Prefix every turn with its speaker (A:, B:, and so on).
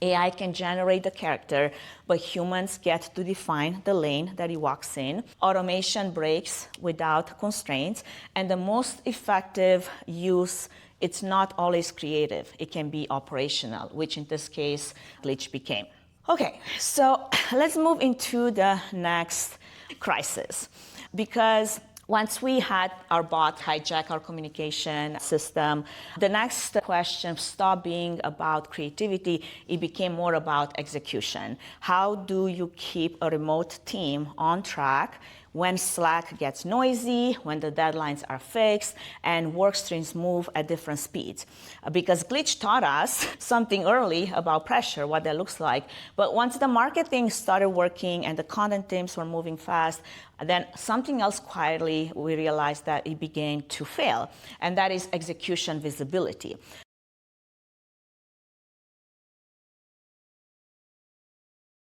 A: AI can generate the character, but humans get to define the lane that he walks in. Automation breaks without constraints, and the most effective use, it's not always creative. It can be operational, which in this case, Glitch became. Okay, so let's move into the next crisis, because once we had our bot hijack our communication system, the next question stopped being about creativity. It became more about execution. How do you keep a remote team on track when Slack gets noisy, when the deadlines are fixed, and work streams move at different speeds? Because Glitch taught us something early about pressure, what that looks like. But once the marketing started working and the content teams were moving fast, then something else quietly, we realized that it began to fail, and that is execution visibility.